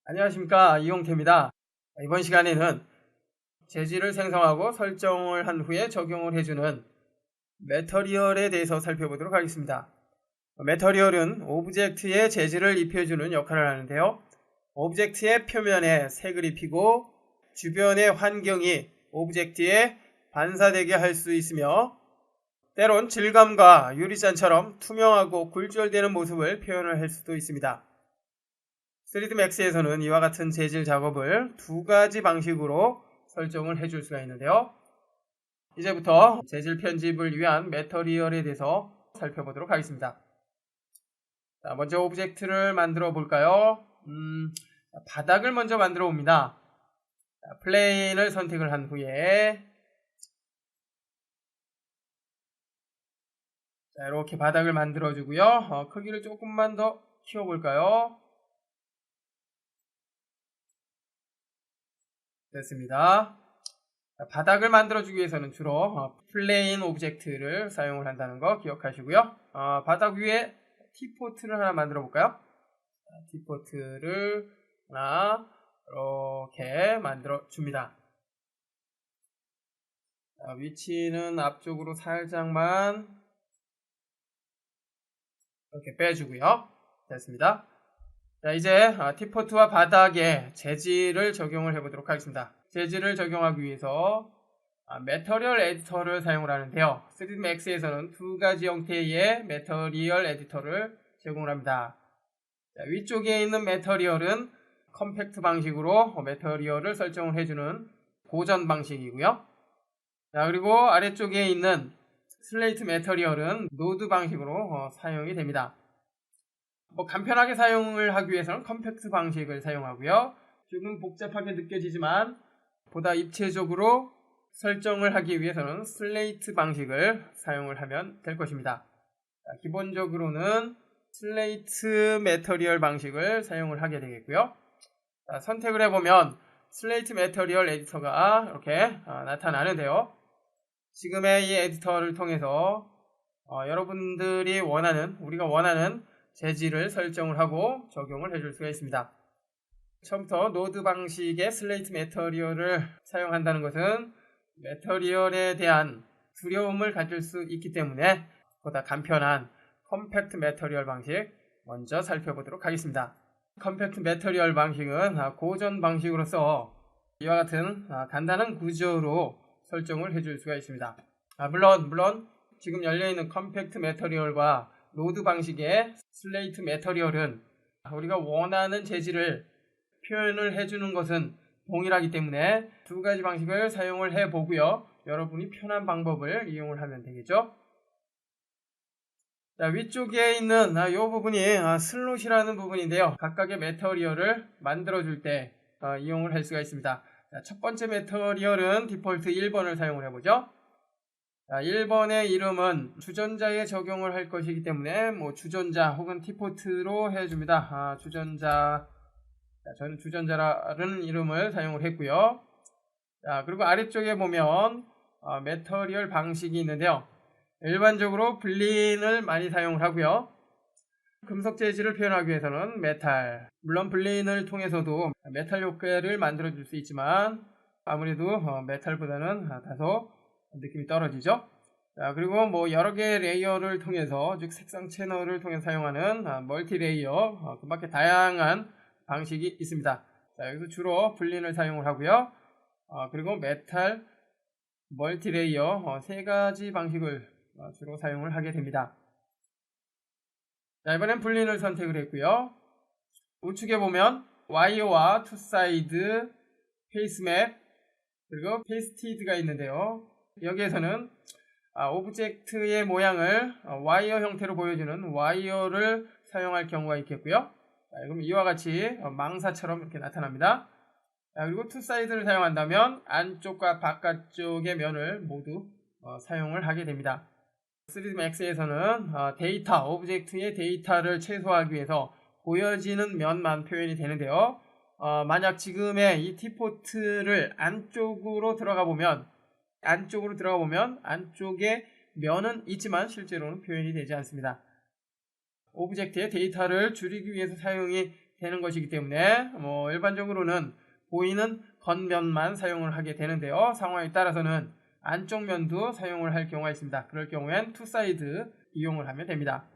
안녕하십니까, 이용태입니다. 이번 시간에는 재질을 생성하고 설정을 한 후에 적용을 해주는 매터리얼에 대해서 살펴보도록 하겠습니다. 매터리얼은 오브젝트에 재질을 입혀주는 역할을 하는데요. 오브젝트의 표면에 색을 입히고 주변의 환경이 오브젝트에 반사되게 할 수 있으며 때론 질감과 유리잔처럼 투명하고 굴절되는 모습을 표현을 할 수도 있습니다. 3D Max에서는 이와 같은 재질 작업을 두 가지 방식으로 설정을 해줄 수가 있는데요. 이제부터 재질 편집을 위한 매터리얼에 대해서 살펴보도록 하겠습니다. 자, 먼저 오브젝트를 만들어 볼까요? 바닥을 먼저 만들어 봅니다. 플레인을 선택을 한 후에 자, 이렇게 바닥을 만들어 주고요. 크기를 조금만 더 키워 볼까요? 됐습니다. 바닥을 만들어주기 위해서는 주로 플레인 오브젝트를 사용을 한다는 거 기억하시고요. 바닥 위에 티포트를 하나 만들어 볼까요? 티포트를 하나 이렇게 만들어 줍니다. 위치는 앞쪽으로 살짝만 이렇게 빼주고요. 됐습니다. 자, 이제 티포트와 바닥에 재질을 적용을 해보도록 하겠습니다. 재질을 적용하기 위해서 매터리얼 에디터를 사용을 하는데요. 3D Max에서는 두 가지 형태의 매터리얼 에디터를 제공을 합니다. 자, 위쪽에 있는 매터리얼은 컴팩트 방식으로 매터리얼을 설정을 해주는 고전 방식이고요. 자, 그리고 아래쪽에 있는 슬레이트 매터리얼은 노드 방식으로 사용이 됩니다. 간편하게 사용을 하기 위해서는 컴팩트 방식을 사용하고요. 조금 복잡하게 느껴지지만 보다 입체적으로 설정을 하기 위해서는 슬레이트 방식을 사용을 하면 될 것입니다. 기본적으로는 슬레이트 매터리얼 방식을 사용을 하게 되겠고요. 선택을 해보면 슬레이트 매터리얼 에디터가 이렇게 나타나는데요. 지금의 이 에디터를 통해서 여러분들이 우리가 원하는 재질을 설정을 하고 적용을 해줄 수가 있습니다. 처음부터 노드 방식의 슬레이트 매터리얼을 사용한다는 것은 매터리얼에 대한 두려움을 가질 수 있기 때문에 보다 간편한 컴팩트 매터리얼 방식 먼저 살펴보도록 하겠습니다. 컴팩트 매터리얼 방식은 고전 방식으로서 이와 같은 간단한 구조로 설정을 해줄 수가 있습니다. 물론 지금 열려있는 컴팩트 매터리얼과 노드 방식의 슬레이트 매터리얼은 우리가 원하는 재질을 표현을 해주는 것은 동일하기 때문에 두 가지 방식을 사용을 해보고요. 여러분이 편한 방법을 이용을 하면 되겠죠. 자, 위쪽에 있는 이 부분이 슬롯이라는 부분인데요. 각각의 매터리얼을 만들어줄 때 이용을 할 수가 있습니다. 자, 첫 번째 매터리얼은 디폴트 1번을 사용을 해보죠. 1번의 이름은 주전자에 적용을 할 것이기 때문에 주전자 혹은 티포트로 해줍니다. 주전자, 저는 주전자라는 이름을 사용을 했고요. 그리고 아래쪽에 보면 매터리얼 방식이 있는데요. 일반적으로 블린을 많이 사용을 하고요. 금속 재질을 표현하기 위해서는 메탈, 물론 블린을 통해서도 메탈 효과를 만들어 줄 수 있지만 아무래도 메탈보다는 다소 느낌이 떨어지죠. 그리고 여러 개의 레이어를 통해서, 즉 색상 채널을 통해 사용하는 멀티 레이어, 그 밖에 다양한 방식이 있습니다. 여기서 주로 블린을 사용을 하고요. 그리고 메탈, 멀티 레이어 세 가지 방식을 주로 사용을 하게 됩니다. 이번엔 블린을 선택을 했고요. 우측에 보면 와이어와 투사이드, 페이스맵, 그리고 페이스티드가 있는데요. 여기에서는 오브젝트의 모양을 와이어 형태로 보여주는 와이어를 사용할 경우가 있겠고요. 그럼 이와 같이 망사처럼 이렇게 나타납니다. 그리고 투사이드를 사용한다면 안쪽과 바깥쪽의 면을 모두 사용을 하게 됩니다. 3D Max에서는 오브젝트의 데이터를 최소화하기 위해서 보여지는 면만 표현이 되는데요. 만약 지금의 이 티포트를 안쪽으로 들어가 보면 안쪽에 면은 있지만 실제로는 표현이 되지 않습니다. 오브젝트의 데이터를 줄이기 위해서 사용이 되는 것이기 때문에 뭐 일반적으로는 보이는 겉면만 사용을 하게 되는데요. 상황에 따라서는 안쪽 면도 사용을 할 경우가 있습니다. 그럴 경우엔 투사이드 이용을 하면 됩니다.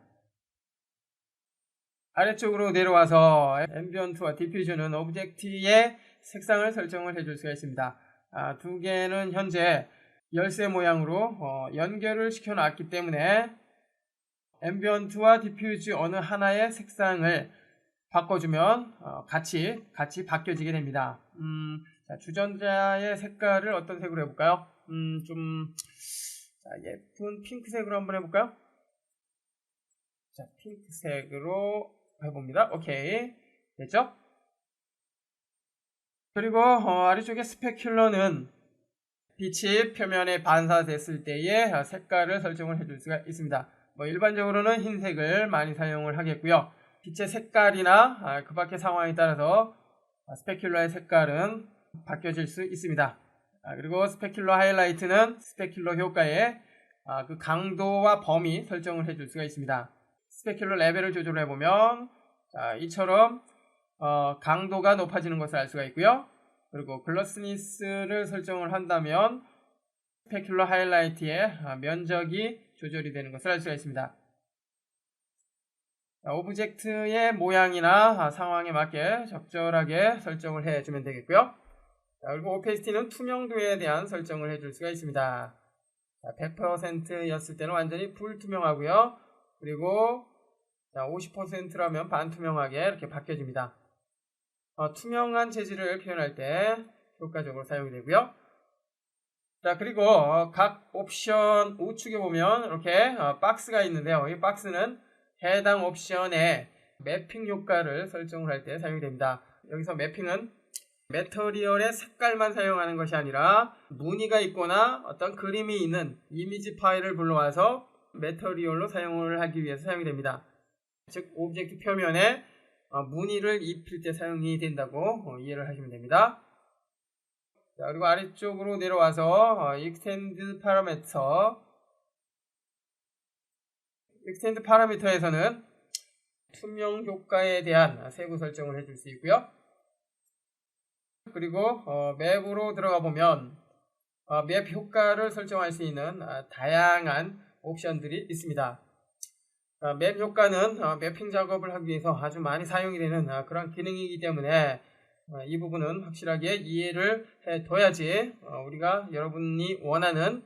아래쪽으로 내려와서 앰비언트와 디퓨전은 오브젝트의 색상을 설정을 해줄 수가 있습니다. 두 개는 현재 열쇠 모양으로 연결을 시켜 놨기 때문에 앰비언트와 디퓨즈 어느 하나의 색상을 바꿔주면 같이 바뀌어지게 됩니다. 자, 주전자의 색깔을 어떤 색으로 해볼까요? 예쁜 핑크색으로 한번 해볼까요? 자, 핑크색으로 해봅니다. 오케이, 됐죠? 그리고 아래쪽에 스페큘러는 빛이 표면에 반사됐을 때의 색깔을 설정을 해줄 수가 있습니다. 뭐 일반적으로는 흰색을 많이 사용을 하겠고요. 빛의 색깔이나 그 밖의 상황에 따라서 스페큘러의 색깔은 바뀌어질 수 있습니다. 그리고 스페큘러 하이라이트는 스페큘러 효과에 그 강도와 범위 설정을 해줄 수가 있습니다. 스페큘러 레벨을 조절해 보면 이처럼 강도가 높아지는 것을 알 수가 있고요. 그리고 글러스니스를 설정을 한다면 스페큘러 하이라이트의 면적이 조절이 되는 것을 알 수가 있습니다. 오브젝트의 모양이나 상황에 맞게 적절하게 설정을 해주면 되겠고요. 그리고 오페시티는 투명도에 대한 설정을 해줄 수가 있습니다. 100%였을 때는 완전히 불투명하고요. 그리고 50%라면 반투명하게 이렇게 바뀌어집니다. 투명한 재질을 표현할 때 효과적으로 사용이 되고요. 자, 그리고 각 옵션 우측에 보면 이렇게 박스가 있는데요. 이 박스는 해당 옵션의 매핑 효과를 설정을 할 때 사용이 됩니다. 여기서 매핑은 매터리얼의 색깔만 사용하는 것이 아니라 무늬가 있거나 어떤 그림이 있는 이미지 파일을 불러와서 매터리얼로 사용을 하기 위해서 사용이 됩니다. 즉 오브젝트 표면에 무늬를 입힐 때 사용이 된다고 이해를 하시면 됩니다. 자, 그리고 아래쪽으로 내려와서 익스텐드 파라미터에서는 투명 효과에 대한 세부 설정을 해줄 수 있고요. 그리고 맵으로 들어가 보면 맵 효과를 설정할 수 있는 다양한 옵션들이 있습니다. 맵 효과는 매핑 작업을 하기 위해서 아주 많이 사용이 되는 그런 기능이기 때문에 이 부분은 확실하게 이해를 해둬야지 우리가 여러분이 원하는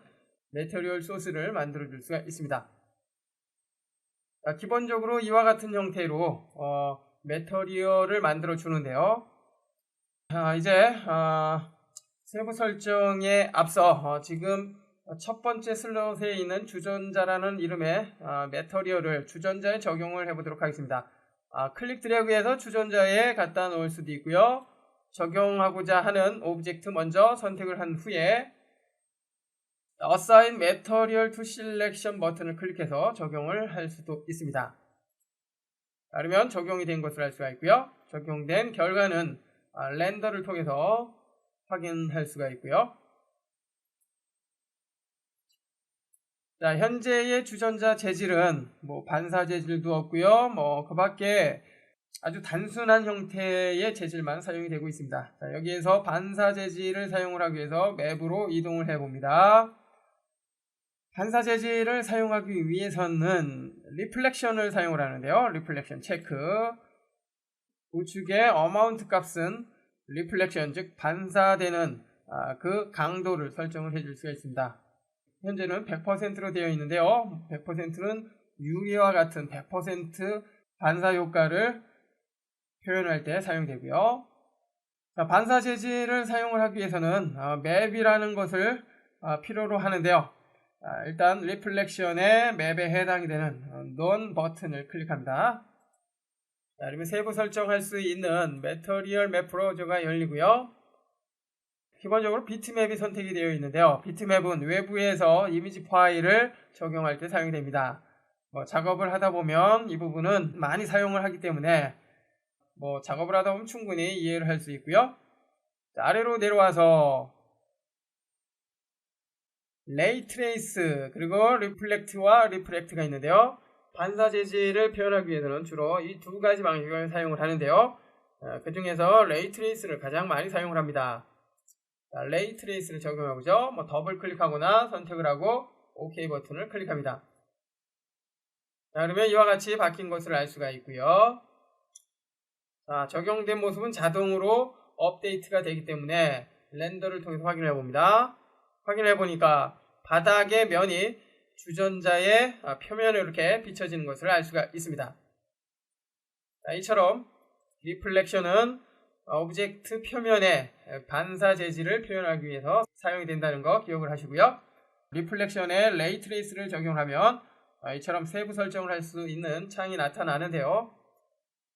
매터리얼 소스를 만들어 줄 수가 있습니다. 기본적으로 이와 같은 형태로 매터리얼을 만들어 주는데요. 이제 세부 설정에 앞서 지금 첫 번째 슬롯에 있는 주전자라는 이름의 매터리얼을 주전자에 적용을 해보도록 하겠습니다. 클릭 드래그해서 주전자에 갖다 놓을 수도 있고요. 적용하고자 하는 오브젝트 먼저 선택을 한 후에 Assign Material to Selection 버튼을 클릭해서 적용을 할 수도 있습니다. 그러면 적용이 된 것을 알 수가 있고요. 적용된 결과는 렌더를 통해서 확인할 수가 있고요. 자, 현재의 주전자 재질은 뭐 반사 재질도 없고요. 뭐 그 밖에 아주 단순한 형태의 재질만 사용이 되고 있습니다. 자, 여기에서 반사 재질을 사용을 하기 위해서 맵으로 이동을 해 봅니다. 반사 재질을 사용하기 위해서는 리플렉션을 사용을 하는데요. 리플렉션 체크. 우측의 어마운트 값은 리플렉션, 즉 반사되는 그 강도를 설정을 해줄 수가 있습니다. 현재는 100%로 되어 있는데요. 100%는 유리와 같은 100% 반사 효과를 표현할 때 사용되고요. 자, 반사 재질을 사용을 하기 위해서는 맵이라는 것을 필요로 하는데요. 일단 리플렉션의 맵에 해당이 되는 None 버튼을 클릭합니다. 자, 그러면 세부 설정할 수 있는 매터리얼 맵 브라우저가 열리고요. 기본적으로 비트맵이 선택이 되어 있는데요. 비트맵은 외부에서 이미지 파일을 적용할 때 사용이 됩니다. 작업을 하다 보면 이 부분은 많이 사용을 하기 때문에 작업을 하다 보면 충분히 이해를 할 수 있고요. 자, 아래로 내려와서 레이 트레이스 그리고 리플렉트와 리프렉트가 있는데요. 반사 재질을 표현하기 위해서는 주로 이 두 가지 방식을 사용을 하는데요. 그 중에서 레이 트레이스를 가장 많이 사용을 합니다. 자, 레이 트레이스를 적용해보죠. 더블 클릭하거나 선택을 하고 OK 버튼을 클릭합니다. 자, 그러면 이와 같이 바뀐 것을 알 수가 있고요. 자, 적용된 모습은 자동으로 업데이트가 되기 때문에 렌더를 통해서 확인해 봅니다. 확인해 보니까 바닥의 면이 주전자의 표면에 이렇게 비춰지는 것을 알 수가 있습니다. 자, 이처럼 리플렉션은 오브젝트 표면의 반사 재질을 표현하기 위해서 사용이 된다는 거 기억을 하시고요. 리플렉션에 레이 트레이스를 적용하면 이처럼 세부 설정을 할 수 있는 창이 나타나는데요.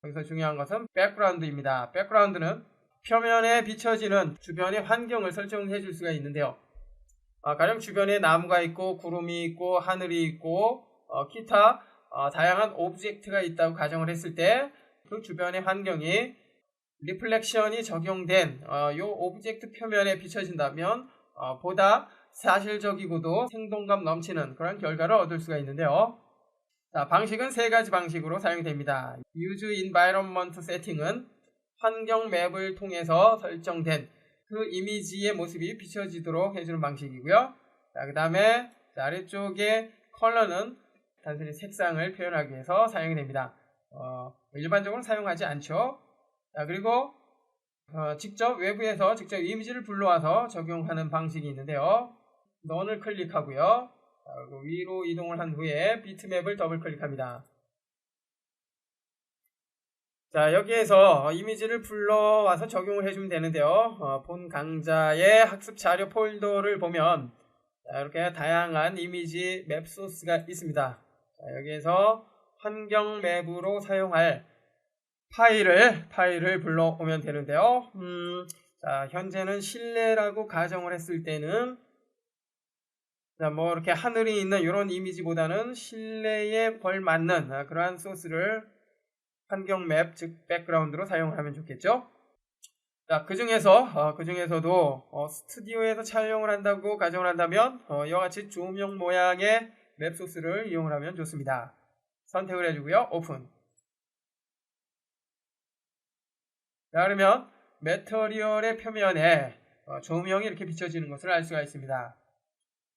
여기서 중요한 것은 백그라운드입니다. 백그라운드는 표면에 비춰지는 주변의 환경을 설정해 줄 수가 있는데요. 가령 주변에 나무가 있고 구름이 있고 하늘이 있고 기타 다양한 오브젝트가 있다고 가정을 했을 때 그 주변의 환경이 리플렉션이 적용된 이 오브젝트 표면에 비춰진다면 보다 사실적이고도 생동감 넘치는 그런 결과를 얻을 수가 있는데요. 자, 방식은 세 가지 방식으로 사용이 됩니다. Use Environment Setting은 환경 맵을 통해서 설정된 그 이미지의 모습이 비춰지도록 해주는 방식이고요. 자, 그 다음에 아래쪽에 컬러는 단순히 색상을 표현하기 위해서 사용이 됩니다. 일반적으로 사용하지 않죠. 자, 그리고 직접 외부에서 직접 이미지를 불러와서 적용하는 방식이 있는데요. 넌을 클릭하고요. 그리고 위로 이동을 한 후에 비트맵을 더블 클릭합니다. 자, 여기에서 이미지를 불러와서 적용을 해주면 되는데요. 본 강좌의 학습 자료 폴더를 보면 이렇게 다양한 이미지 맵 소스가 있습니다. 자, 여기에서 환경 맵으로 사용할 파일을 불러오면 되는데요. 자, 현재는 실내라고 가정을 했을 때는 이렇게 하늘이 있는 이런 이미지보다는 실내에 걸맞는 그러한 소스를 환경 맵, 즉 백그라운드로 사용을 하면 좋겠죠. 자, 그 중에서도 스튜디오에서 촬영을 한다고 가정을 한다면 이와 같이 조명 모양의 맵 소스를 이용을 하면 좋습니다. 선택을 해주고요. 오픈. 자, 그러면 매터리얼의 표면에 조명이 이렇게 비춰지는 것을 알 수가 있습니다.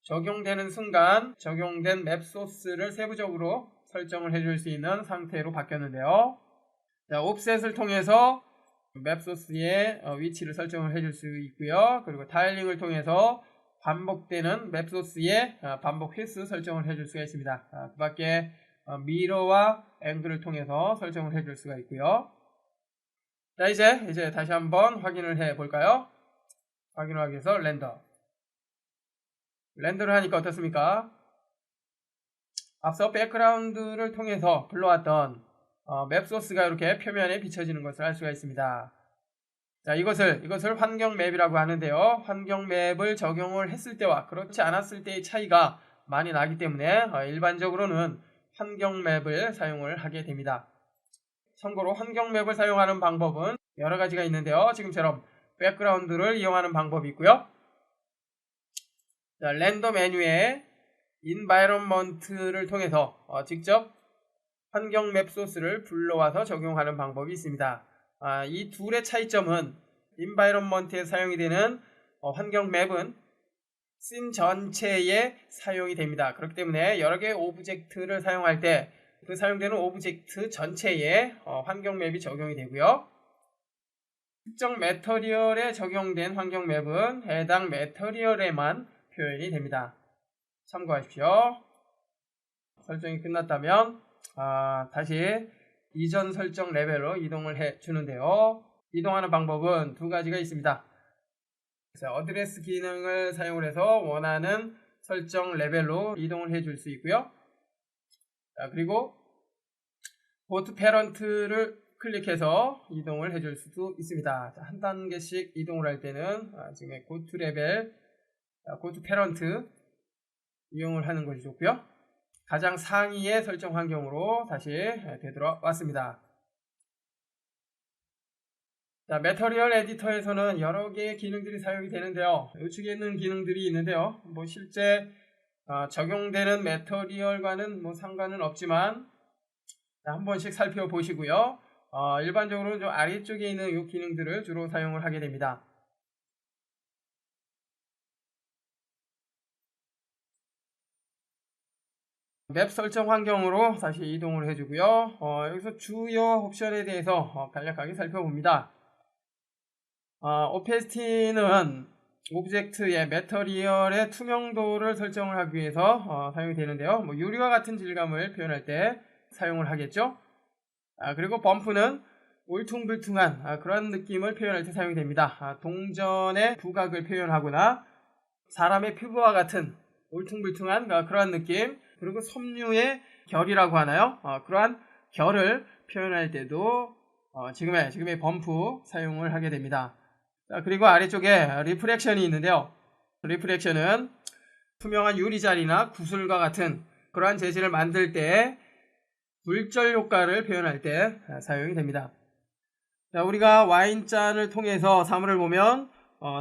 적용되는 순간 적용된 맵 소스를 세부적으로 설정을 해줄 수 있는 상태로 바뀌었는데요. 자, 옵셋을 통해서 맵 소스의 위치를 설정을 해줄 수 있고요. 그리고 타일링을 통해서 반복되는 맵 소스의 반복 횟수 설정을 해줄 수가 있습니다. 그 밖에 미러와 앵글을 통해서 설정을 해줄 수가 있고요. 자, 이제 다시 한번 확인을 해 볼까요? 확인을 하기 위해서 렌더를 하니까 어떻습니까? 앞서 백그라운드를 통해서 불러왔던 맵 소스가 이렇게 표면에 비춰지는 것을 알 수가 있습니다. 자, 이것을 환경 맵이라고 하는데요. 환경 맵을 적용을 했을 때와 그렇지 않았을 때의 차이가 많이 나기 때문에 일반적으로는 환경 맵을 사용을 하게 됩니다. 참고로 환경 맵을 사용하는 방법은 여러 가지가 있는데요. 지금처럼 백그라운드를 이용하는 방법이 있고요. 자, 렌더 메뉴에 Environment를 통해서 직접 환경 맵 소스를 불러와서 적용하는 방법이 있습니다. 이 둘의 차이점은 Environment에 사용이 되는 환경 맵은 씬 전체에 사용이 됩니다. 그렇기 때문에 여러 개의 오브젝트를 사용할 때 그 사용되는 오브젝트 전체에 환경 맵이 적용이 되고요. 특정 매터리얼에 적용된 환경 맵은 해당 매터리얼에만 표현이 됩니다. 참고하십시오. 설정이 끝났다면 다시 이전 설정 레벨로 이동을 해 주는데요. 이동하는 방법은 두 가지가 있습니다. 그래서 어드레스 기능을 사용을 해서 원하는 설정 레벨로 이동을 해 줄 수 있고요. 자, 그리고 고트 패런트를 클릭해서 이동을 해 줄 수도 있습니다. 자, 한 단계씩 이동을 할 때는 지금 고트 레벨, 고트 패런트 이용을 하는 것이 좋고요. 가장 상위의 설정 환경으로 다시 되돌아왔습니다. 자, 매터리얼 에디터에서는 여러 개의 기능들이 사용이 되는데요. 우측에 있는 기능들이 있는데요. 실제 적용되는 매터리얼과는 상관은 없지만 한 번씩 살펴보시고요. 일반적으로 좀 아래쪽에 있는 이 기능들을 주로 사용을 하게 됩니다. 맵 설정 환경으로 다시 이동을 해주고요. 여기서 주요 옵션에 대해서 간략하게 살펴봅니다. 오페스티는 오브젝트의 매터리얼의 투명도를 설정을 하기 위해서 사용이 되는데요. 뭐 유리와 같은 질감을 표현할 때 사용을 하겠죠. 그리고 범프는 울퉁불퉁한 그런 느낌을 표현할 때 사용이 됩니다. 동전의 부각을 표현하거나 사람의 피부와 같은 울퉁불퉁한 그러한 느낌, 그리고 섬유의 결이라고 하나요? 그러한 결을 표현할 때도 지금의 범프 사용을 하게 됩니다. 그리고 아래쪽에 리프렉션이 있는데요. 리프렉션은 투명한 유리자리나 구슬과 같은 그러한 재질을 만들 때 굴절 효과를 표현할 때 사용이 됩니다. 자, 우리가 와인잔을 통해서 사물을 보면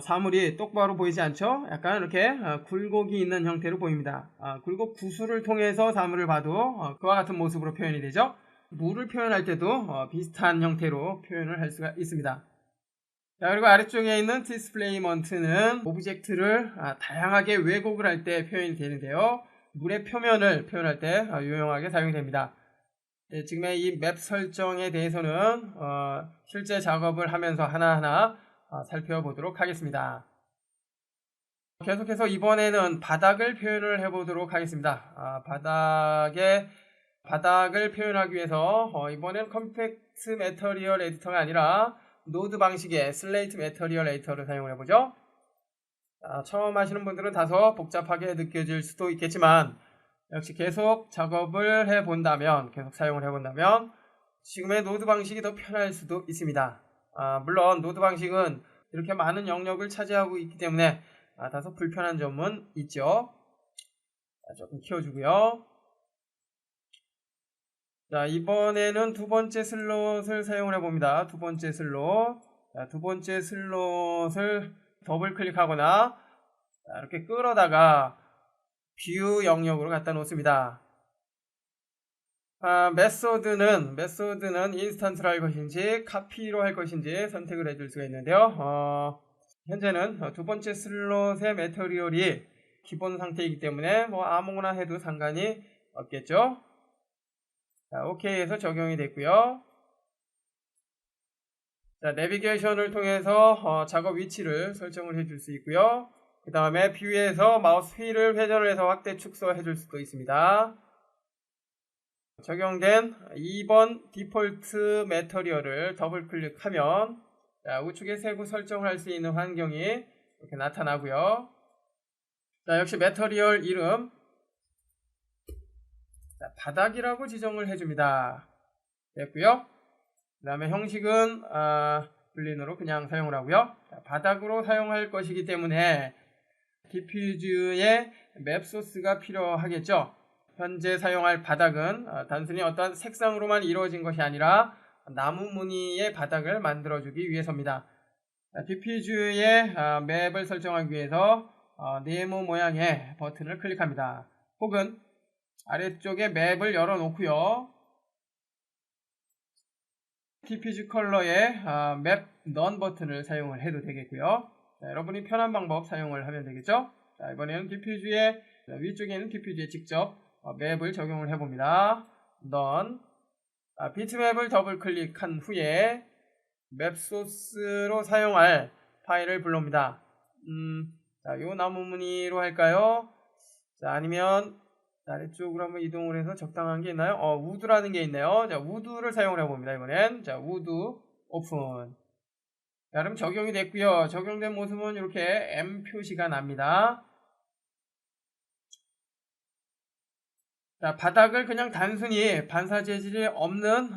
사물이 똑바로 보이지 않죠? 약간 이렇게 굴곡이 있는 형태로 보입니다. 그리고 구슬을 통해서 사물을 봐도 그와 같은 모습으로 표현이 되죠. 물을 표현할 때도 비슷한 형태로 표현을 할 수가 있습니다. 자, 그리고 아래쪽에 있는 디스플레이먼트는 오브젝트를 다양하게 왜곡을 할 때 표현이 되는데요. 물의 표면을 표현할 때 유용하게 사용이 됩니다. 네, 지금의 이 맵 설정에 대해서는 실제 작업을 하면서 하나하나 살펴보도록 하겠습니다. 계속해서 이번에는 바닥을 표현을 해보도록 하겠습니다. 바닥을 표현하기 위해서 이번엔 컴팩트 매터리얼 에디터가 아니라 노드 방식의 슬레이트 매터리얼 에디터를 사용을 해보죠. 처음 하시는 분들은 다소 복잡하게 느껴질 수도 있겠지만 역시 계속 작업을 해본다면, 계속 사용을 해본다면 지금의 노드 방식이 더 편할 수도 있습니다. 물론 노드 방식은 이렇게 많은 영역을 차지하고 있기 때문에 다소 불편한 점은 있죠. 조금 키워주고요. 자, 이번에는 두 번째 슬롯을 사용을 해봅니다. 두 번째 슬롯. 두 번째 슬롯을 더블 클릭하거나 이렇게 끌어다가 뷰 영역으로 갖다 놓습니다. 메소드는 인스턴트로 할 것인지 카피로 할 것인지 선택을 해줄 수가 있는데요. 현재는 두 번째 슬롯의 매터리얼이 기본 상태이기 때문에 뭐 아무거나 해도 상관이 없겠죠. 자, OK 해서 적용이 됐고요. 자, 내비게이션을 통해서 작업 위치를 설정을 해줄 수 있고요. 그 다음에 뷰에서 마우스 휠을 회전을 해서 확대 축소해 줄 수도 있습니다. 적용된 2번 디폴트 매터리얼을 더블 클릭하면 우측에 세부 설정을 할 수 있는 환경이 이렇게 나타나고요. 자, 역시 매터리얼 이름 바닥이라고 지정을 해줍니다. 됐고요. 그 다음에 형식은 불린으로 그냥 사용을 하고요. 바닥으로 사용할 것이기 때문에 디퓨즈의 맵 소스가 필요하겠죠. 현재 사용할 바닥은 단순히 어떤 색상으로만 이루어진 것이 아니라 나무 무늬의 바닥을 만들어주기 위해서입니다. 디퓨즈의 맵을 설정하기 위해서 네모 모양의 버튼을 클릭합니다. 혹은 아래쪽에 맵을 열어놓고요. 디퓨즈 컬러의 맵 넌 버튼을 사용을 해도 되겠고요. 자, 여러분이 편한 방법 사용을 하면 되겠죠. 자, 이번에는 디퓨즈의 위쪽에 있는 디퓨즈에 직접 맵을 적용을 해봅니다. 넌 비트맵을 더블 클릭한 후에 맵 소스로 사용할 파일을 불러옵니다. 자, 요 나무 무늬로 할까요? 자, 아니면 아래쪽으로 한번 이동을 해서 적당한 게 있나요? 우드라는 게 있네요. 자, 우드를 사용을 해봅니다. 이번엔. 자, 우드 오픈. 자, 그럼 적용이 됐고요. 적용된 모습은 이렇게 M 표시가 납니다. 자, 바닥을 그냥 단순히 반사 재질이 없는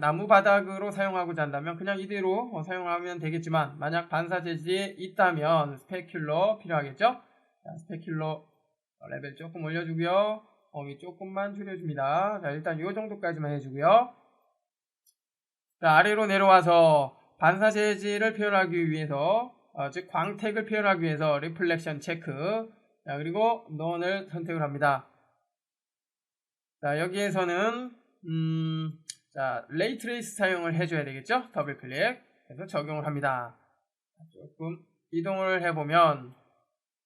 나무 바닥으로 사용하고자 한다면 그냥 이대로 사용하면 되겠지만 만약 반사 재질이 있다면 스페큘러 필요하겠죠? 자, 스페큘러 레벨 조금 올려주고요. 범위 조금만 줄여줍니다. 자, 일단 이 정도까지만 해주고요. 자, 아래로 내려와서 반사 재질을 표현하기 위해서 즉 광택을 표현하기 위해서 리플렉션 체크. 자, 그리고 넌을 선택을 합니다. 자, 여기에서는 자, 레이 트레이스 사용을 해줘야 되겠죠? 더블 클릭해서 적용을 합니다. 조금 이동을 해보면,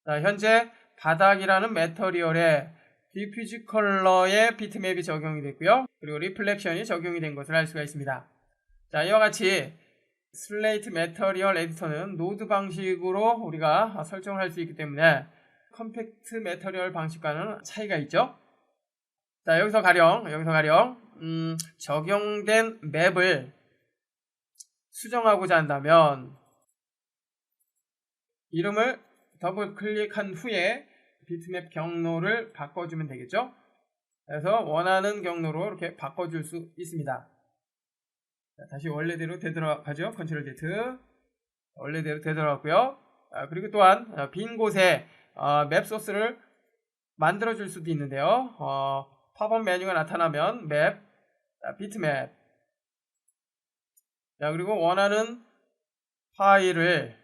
자, 현재 바닥이라는 매터리얼에 디퓨즈 컬러의 비트맵이 적용이 됐고요. 그리고 리플렉션이 적용이 된 것을 알 수가 있습니다. 자, 이와 같이 슬레이트 매터리얼 에디터는 노드 방식으로 우리가 설정을 할 수 있기 때문에 컴팩트 매터리얼 방식과는 차이가 있죠. 자, 여기서 가령 적용된 맵을 수정하고자 한다면 이름을 더블 클릭한 후에 비트맵 경로를 바꿔주면 되겠죠. 그래서 원하는 경로로 이렇게 바꿔줄 수 있습니다. 자, 다시 원래대로 되돌아가죠. 컨트롤 Z. 원래대로 되돌아갔고요. 그리고 또한 빈 곳에 맵 소스를 만들어줄 수도 있는데요. 팝업 메뉴가 나타나면 맵, 비트맵. 자, 그리고 원하는 파일을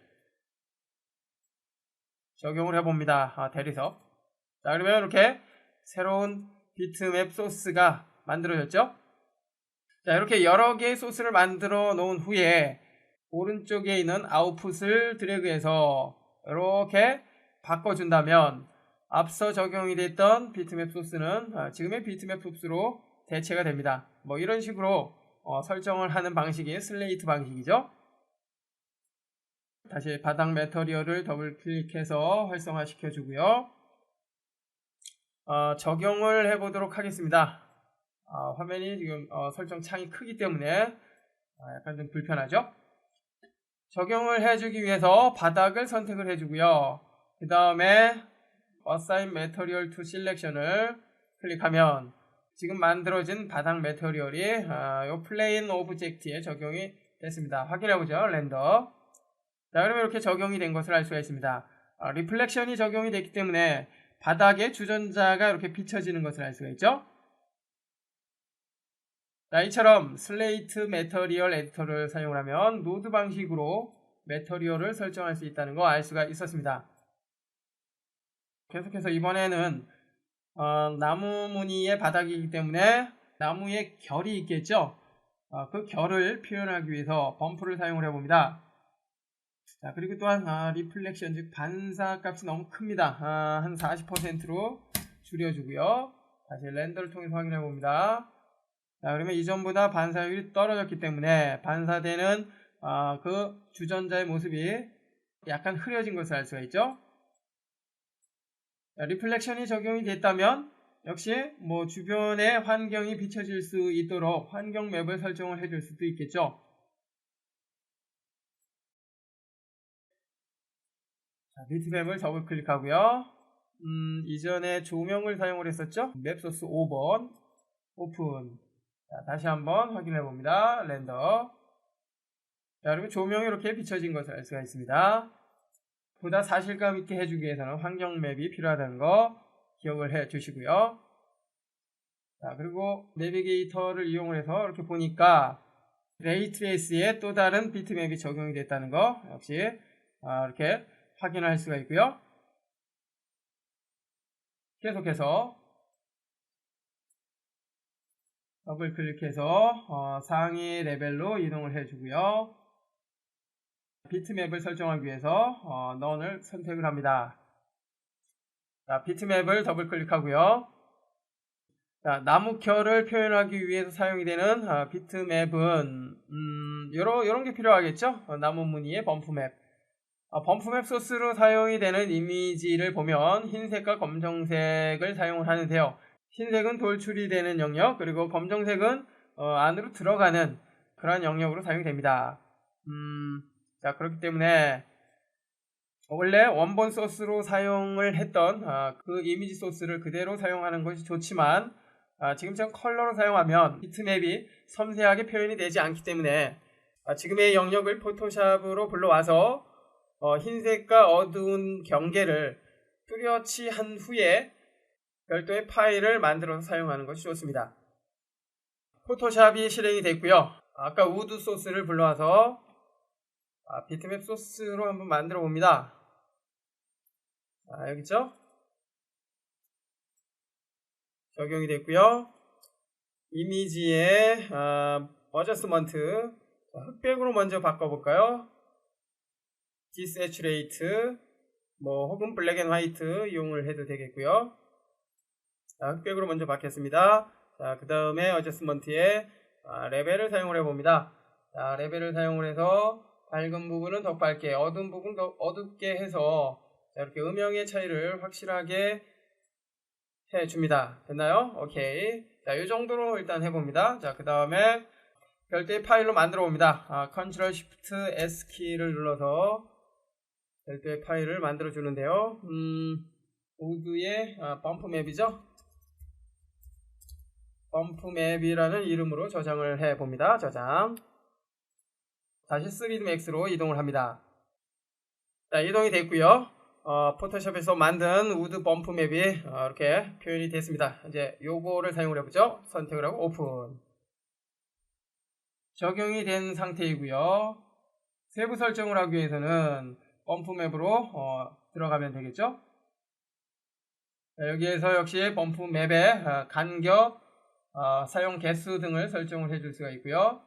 적용을 해봅니다. 대리석. 자, 그러면 이렇게 새로운 비트맵 소스가 만들어졌죠. 자, 이렇게 여러 개의 소스를 만들어 놓은 후에 오른쪽에 있는 아웃풋을 드래그해서 이렇게 바꿔준다면 앞서 적용이 됐던 비트맵 소스는 지금의 비트맵 소스로 대체가 됩니다. 뭐 이런 식으로 설정을 하는 방식이 슬레이트 방식이죠. 다시 바닥 매터리얼을 더블 클릭해서 활성화 시켜주고요. 적용을 해보도록 하겠습니다. 화면이 지금 설정 창이 크기 때문에 약간 좀 불편하죠. 적용을 해주기 위해서 바닥을 선택을 해주고요. 그 다음에 Assign Material to Selection을 클릭하면 지금 만들어진 바닥 매터리얼이 이 플레인 오브젝트에 적용이 됐습니다. 확인해보죠. 렌더. 자, 그러면 이렇게 적용이 된 것을 알 수가 있습니다. 리플렉션이 적용이 됐기 때문에 바닥에 주전자가 이렇게 비춰지는 것을 알 수가 있죠. 자, 이처럼 슬레이트 매터리얼 에디터를 사용을 하면 노드 방식으로 매터리얼을 설정할 수 있다는 거 알 수가 있었습니다. 계속해서 이번에는 나무 무늬의 바닥이기 때문에 나무의 결이 있겠죠. 그 결을 표현하기 위해서 범프를 사용을 해봅니다. 자, 그리고 또한 리플렉션, 즉 반사 값이 너무 큽니다. 한 40%로 줄여주고요. 다시 렌더를 통해서 확인해 봅니다. 자, 그러면 이전보다 반사율이 떨어졌기 때문에 반사되는 그 주전자의 모습이 약간 흐려진 것을 알 수가 있죠. 자, 리플렉션이 적용이 됐다면 역시 뭐 주변의 환경이 비춰질 수 있도록 환경 맵을 설정을 해줄 수도 있겠죠. 자, 비트맵을 더블 클릭하고요. 이전에 조명을 사용을 했었죠. 맵 소스 5번 오픈. 자, 다시 한번 확인해 봅니다. 렌더. 자, 그리고 조명이 이렇게 비춰진 것을 알 수가 있습니다. 보다 사실감 있게 해주기 위해서는 환경 맵이 필요하다는 거 기억을 해 주시고요. 자, 그리고 내비게이터를 이용을 해서 이렇게 보니까 레이 트레이스에 또 다른 비트맵이 적용이 됐다는 거 역시 이렇게 확인할 수가 있고요. 계속해서 더블 클릭해서 상위 레벨로 이동을 해주고요. 비트맵을 설정하기 위해서 None을 선택을 합니다. 자, 비트맵을 더블 클릭하고요. 자, 나무결을 표현하기 위해서 사용이 되는 비트맵은 요런 게 필요하겠죠. 나무 무늬의 범프맵. 범프맵 소스로 사용이 되는 이미지를 보면 흰색과 검정색을 사용을 하는데요. 흰색은 돌출이 되는 영역, 그리고 검정색은 안으로 들어가는 그러한 영역으로 사용이 됩니다. 자, 그렇기 때문에 원래 원본 소스로 사용을 했던 그 이미지 소스를 그대로 사용하는 것이 좋지만 지금처럼 컬러로 사용하면 비트맵이 섬세하게 표현이 되지 않기 때문에 지금의 영역을 포토샵으로 불러와서 흰색과 어두운 경계를 뚜렷이 한 후에 별도의 파일을 만들어서 사용하는 것이 좋습니다. 포토샵이 실행이 됐고요. 아까 우드 소스를 불러와서 비트맵 소스로 한번 만들어 봅니다. 여기 있죠? 적용이 됐고요. 이미지의 어저스먼트, 흑백으로 먼저 바꿔볼까요? 디세츄레이트, 혹은 블랙 앤 화이트 이용을 해도 되겠고요. 자, 흑백으로 먼저 바뀌었습니다. 자, 그 다음에 어저스먼트에 레벨을 사용을 해봅니다. 자, 레벨을 사용을 해서 밝은 부분은 더 밝게, 어두운 부분 더 어둡게 해서 자, 이렇게 음영의 차이를 확실하게 해줍니다. 됐나요? 오케이. 자, 이 정도로 일단 해봅니다. 자, 그 다음에 별도의 파일로 만들어 봅니다. Ctrl Shift S 키를 눌러서 별도의 파일을 만들어 주는데요. 우드의 범프 맵이죠. 범프 맵이라는 이름으로 저장을 해 봅니다. 저장. 다시 3D Max로 이동을 합니다. 자, 이동이 됐고요. 포토샵에서 만든 우드 범프 맵이 이렇게 표현이 됐습니다. 이제 요거를 사용을 해보죠. 선택을 하고 오픈. 적용이 된 상태이고요. 세부 설정을 하기 위해서는 범프 맵으로 들어가면 되겠죠. 자, 여기에서 역시 범프 맵의 간격, 사용 개수 등을 설정을 해줄 수가 있고요.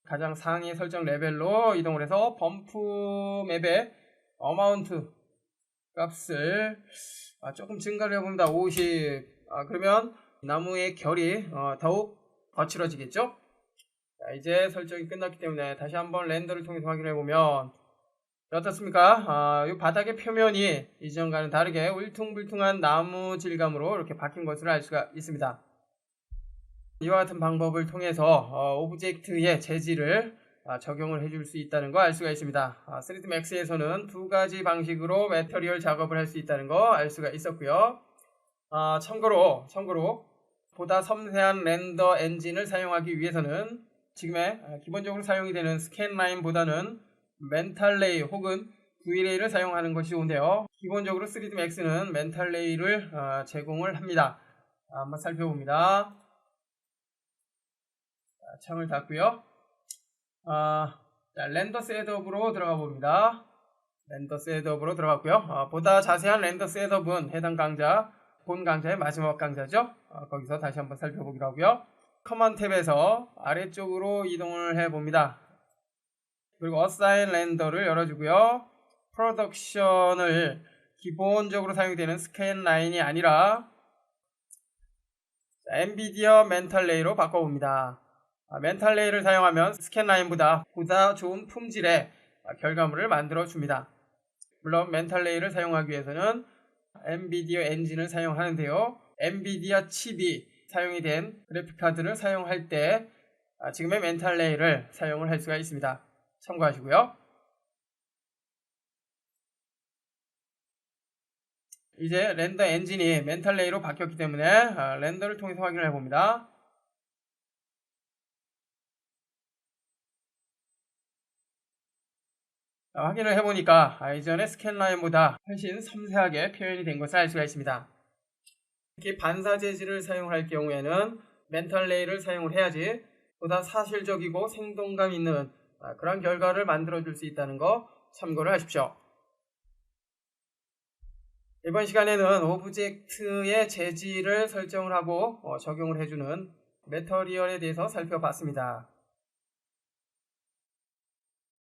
가장 상위 설정 레벨로 이동을 해서 범프 맵의 어마운트 값을 조금 증가를 해봅니다. 50. 그러면 나무의 결이 더욱 거칠어지겠죠? 자, 이제 설정이 끝났기 때문에 다시 한번 렌더를 통해서 확인해 보면 어떻습니까? 이 바닥의 표면이 이전과는 다르게 울퉁불퉁한 나무 질감으로 이렇게 바뀐 것을 알 수가 있습니다. 이와 같은 방법을 통해서 오브젝트의 재질을 적용을 해줄 수 있다는 거 알 수가 있습니다. 3D Max에서는 두 가지 방식으로 매터리얼 작업을 할 수 있다는 거 알 수가 있었고요. 참고로 보다 섬세한 렌더 엔진을 사용하기 위해서는 지금의 기본적으로 사용이 되는 스캔라인보다는 멘탈레이 혹은 V레이를 사용하는 것이 좋은데요. 기본적으로 3D Max는 멘탈레이를 제공을 합니다. 한번 살펴봅니다. 창을 닫고요. 렌더 셋업으로 들어가 봅니다. 렌더 셋업으로 들어갔고요. 보다 자세한 렌더 셋업은 해당 강좌, 본 강좌의 마지막 강좌죠. 거기서 다시 한번 살펴보기로 하고요. 커먼드 탭에서 아래쪽으로 이동을 해봅니다. 그리고 어사인 렌더를 열어주고요. 프로덕션을 기본적으로 사용되는 스캔 라인이 아니라 엔비디어 멘탈 레이로 바꿔봅니다. 멘탈 레이를 사용하면 스캔 라인보다 보다 좋은 품질의 결과물을 만들어 줍니다. 물론 멘탈 레이를 사용하기 위해서는 엔비디어 엔진을 사용하는데요. 엔비디아 칩이 사용이 된 그래픽카드를 사용할 때 지금의 멘탈 레이를 사용을 할 수가 있습니다. 참고하시고요. 이제 렌더 엔진이 멘탈 레이로 바뀌었기 때문에 렌더를 통해서 확인을 해봅니다. 확인을 해보니까 이전의 스캔 라인보다 훨씬 섬세하게 표현이 된 것을 알 수가 있습니다. 특히 반사 재질을 사용할 경우에는 멘탈 레이를 사용을 해야지 보다 사실적이고 생동감 있는 그런 결과를 만들어 줄 수 있다는 거 참고를 하십시오. 이번 시간에는 오브젝트의 재질을 설정을 하고 적용을 해주는 매터리얼에 대해서 살펴봤습니다.